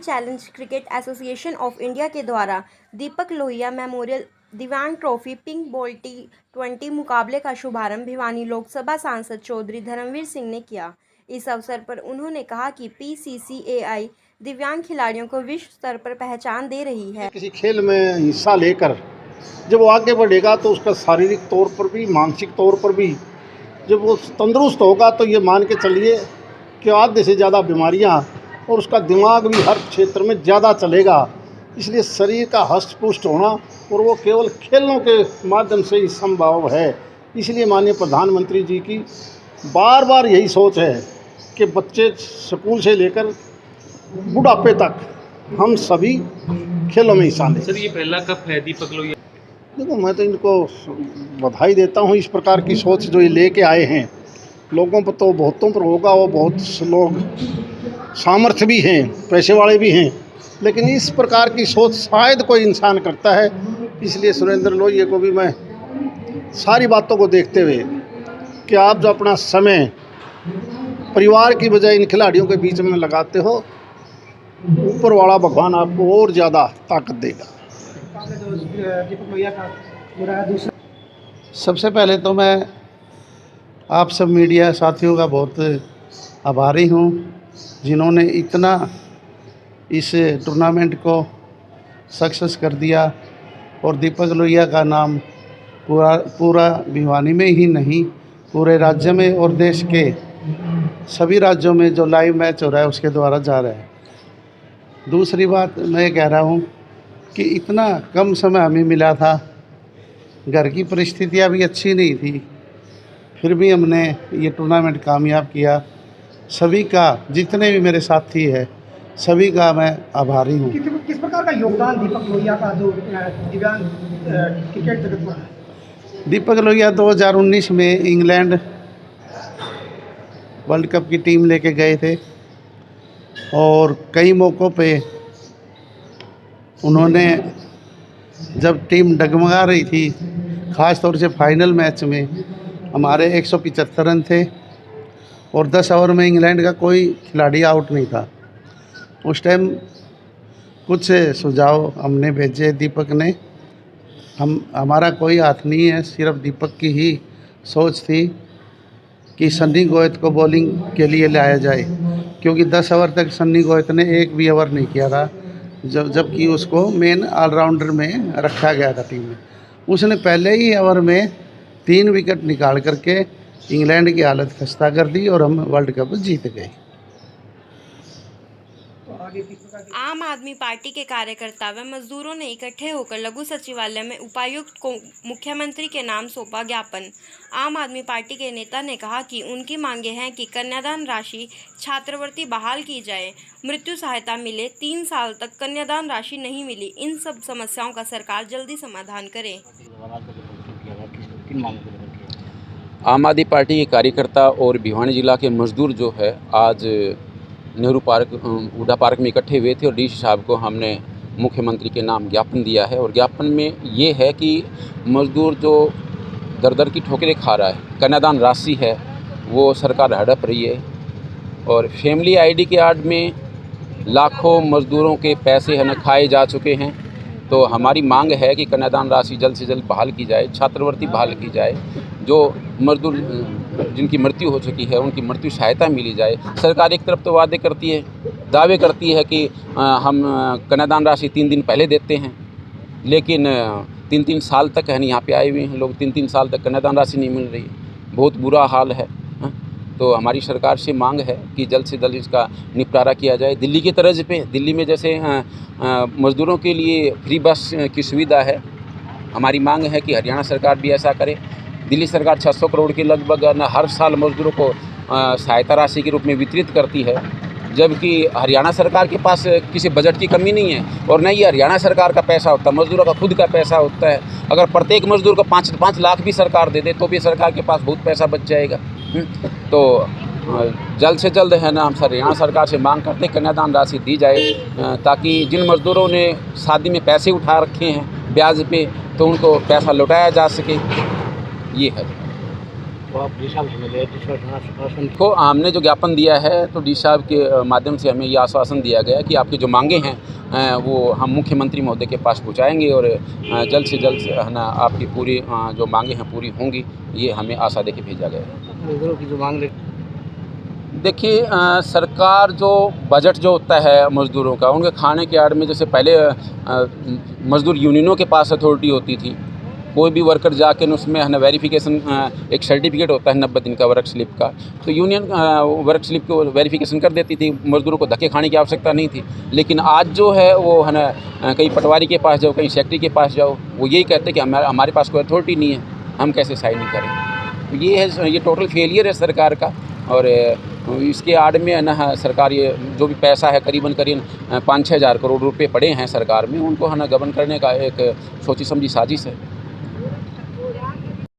Challenge cricket association of India के द्वारा दीपक Lohia memorial दिव्यांग ट्रॉफी पिंक बॉल T20 मुकाबले का शुभारंभ भिवानी लोकसभा सांसद चौधरी धर्मवीर सिंह ने किया। इस अवसर पर उन्होंने कहा कि PCCAI दिव्यांग खिलाड़ियों को विश्व स्तर पर पहचान दे रही है। किसी खेल में हिस्सा लेकर जब वो आगे बढ़ेगा तो उसका शारीरिक तौर पर भी मानसिक तौर पर भी जब वो तंदुरुस्त होगा तो ये मान के चलिए कि आधे से ज़्यादा बीमारियां और उसका दिमाग भी हर क्षेत्र में ज़्यादा चलेगा। इसलिए शरीर का हष्ट पुष्ट होना और वो केवल खेलों के माध्यम से ही संभव है। इसलिए माननीय प्रधानमंत्री जी की बार बार यही सोच है कि बच्चे स्कूल से लेकर बुढ़ापे तक हम सभी खेलों में हिस्सा लें। सर, ये पहला कप है दीपक लोहिया। देखो, मैं तो इनको बधाई देता हूँ इस प्रकार की सोच जो ये लेके आए हैं। लोगों पर तो बहुतों पर होगा, वो बहुत लोग सामर्थ्य भी हैं, पैसे वाले भी हैं, लेकिन इस प्रकार की सोच शायद कोई इंसान करता है। इसलिए सुरेंद्र लोहिया को भी मैं सारी बातों को देखते हुए कि आप जो अपना समय परिवार की बजाय इन खिलाड़ियों के बीच में लगाते हो, ऊपर वाला भगवान आपको और ज़्यादा ताकत देगा। सबसे पहले तो मैं आप सब मीडिया साथियों का बहुत आभारी हूँ जिन्होंने इतना इस टूर्नामेंट को सक्सेस कर दिया और दीपक लोहिया का नाम पूरा भिवानी में ही नहीं पूरे राज्य में और देश के सभी राज्यों में जो लाइव मैच हो रहा है उसके द्वारा जा रहा है। दूसरी बात मैं कह रहा हूँ कि इतना कम समय हमें मिला था, घर की परिस्थितियाँ भी अच्छी नहीं थी, फिर भी हमने ये टूर्नामेंट कामयाब किया। सभी का, जितने भी मेरे साथी हैं, सभी का मैं आभारी हूँ। किस प्रकार का योगदान दीपक लोहिया का जो दिव्यांग क्रिकेट जगत में है? दीपक लोहिया 2019 में इंग्लैंड वर्ल्ड कप की टीम लेके गए थे और कई मौक़ों पे उन्होंने, जब टीम डगमगा रही थी, ख़ास तौर से फाइनल मैच में हमारे 175 रन थे और 10 ओवर में इंग्लैंड का कोई खिलाड़ी आउट नहीं था। उस टाइम कुछ सुझाव हमने भेजे दीपक ने, हमारा कोई हाथ नहीं है, सिर्फ दीपक की ही सोच थी कि सन्नी गोयत को बॉलिंग के लिए लाया जाए, क्योंकि 10 ओवर तक सन्नी गोयत ने एक भी ओवर नहीं किया था, जबकि उसको मेन ऑलराउंडर में रखा गया था टीम में। उसने पहले ही ओवर में 3 विकेट निकाल करके इंग्लैंड की हालत खस्ता कर दी और हम वर्ल्ड कप जीत गए। आम आदमी पार्टी के कार्यकर्ता व मजदूरों ने इकट्ठे होकर लघु सचिवालय में उपायुक्त को मुख्यमंत्री के नाम सौंपा ज्ञापन। आम आदमी पार्टी के नेता ने कहा कि उनकी मांगे हैं कि कन्यादान राशि, छात्रवृत्ति बहाल की जाए, मृत्यु सहायता मिले। 3 साल तक कन्यादान राशि नहीं मिली। इन सब समस्याओं का सरकार जल्दी समाधान करे। आम आदमी पार्टी के कार्यकर्ता और भिवानी जिला के मजदूर जो है आज नेहरू पार्क, हुड्डा पार्क में इकट्ठे हुए थे और डीसी साहब को हमने मुख्यमंत्री के नाम ज्ञापन दिया है। और ज्ञापन में ये है कि मजदूर जो दर दर की ठोकरें खा रहा है, कन्यादान राशि है वो सरकार हड़प रही है और फैमिली आईडी के आड़ में लाखों मजदूरों के पैसे है न खाए जा चुके हैं। तो हमारी मांग है कि कन्यादान राशि जल्द से जल्द बहाल की जाए, छात्रवृत्ति बहाल की जाए, जो मजदूर जिनकी मृत्यु हो चुकी है उनकी मृत्यु सहायता मिली जाए। सरकार एक तरफ तो वादे करती है, दावे करती है कि हम कन्यादान राशि 3 दिन पहले देते हैं, लेकिन 3-3 साल तक है यहाँ पे आए हुए हैं लोग, 3-3 साल तक कन्यादान राशि नहीं मिल रही। बहुत बुरा हाल है। तो हमारी सरकार से मांग है कि जल्द से जल्द इसका निपटारा किया जाए। दिल्ली की तर्ज पे, दिल्ली में जैसे मज़दूरों के लिए फ्री बस की सुविधा है, हमारी मांग है कि हरियाणा सरकार भी ऐसा करे। दिल्ली सरकार 600 करोड़ के लगभग हर साल मज़दूरों को सहायता राशि के रूप में वितरित करती है, जबकि हरियाणा सरकार के पास किसी बजट की कमी नहीं है और न ही हरियाणा सरकार का पैसा होता, मज़दूरों का खुद का पैसा होता है। अगर प्रत्येक मज़दूर को 5 लाख भी सरकार दे दे तो भी सरकार के पास बहुत पैसा बच जाएगा। तो जल्द से जल्द है ना, हम हरियाणा सरकार से मांग करते हैं कन्यादान राशि दी जाए, ताकि जिन मज़दूरों ने शादी में पैसे उठा रखे हैं ब्याज पे, तो उनको पैसा लौटाया जा सके। ये है। को आप डी साहब से मिले, डी साहब को हमने जो ज्ञापन दिया है तो डी साहब के माध्यम से हमें ये आश्वासन दिया गया कि आपकी जो मांगे हैं वो हम मुख्यमंत्री महोदय के पास पहुंचाएंगे और जल्द से जल्द है ना आपकी पूरी जो मांगे हैं पूरी होंगी, ये हमें आशा देके भेजा गया है। मजदूरों की जो मांग देखिए सरकार जो बजट जो होता है मज़दूरों का, उनके खाने के आड़ में जैसे पहले मज़दूर यूनियनों के पास अथॉरिटी होती थी, कोई भी वर्कर जाके उसमें है ना वेरिफिकेशन एक सर्टिफिकेट होता है 90 दिन का वर्क स्लिप का, तो यूनियन वर्क स्लिप को वेरिफिकेशन कर देती थी, मज़दूरों को धक्के खाने की आवश्यकता नहीं थी। लेकिन आज जो है वो है ना कहीं पटवारी के पास जाओ, कहीं सेक्रेटरी के पास जाओ, वो यही कहते हैं कि हमारे पास कोई अथॉरिटी नहीं है, हम कैसे साइन नहीं करें। तो ये है, ये टोटल फेलियर है सरकार का। और इसके आड़ में है ना सरकार ये जो भी पैसा है करीबन 5-6 हज़ार करोड़ रुपए पड़े हैं सरकार में, उनको है ना गबन करने का एक सोची समझी साजिश है।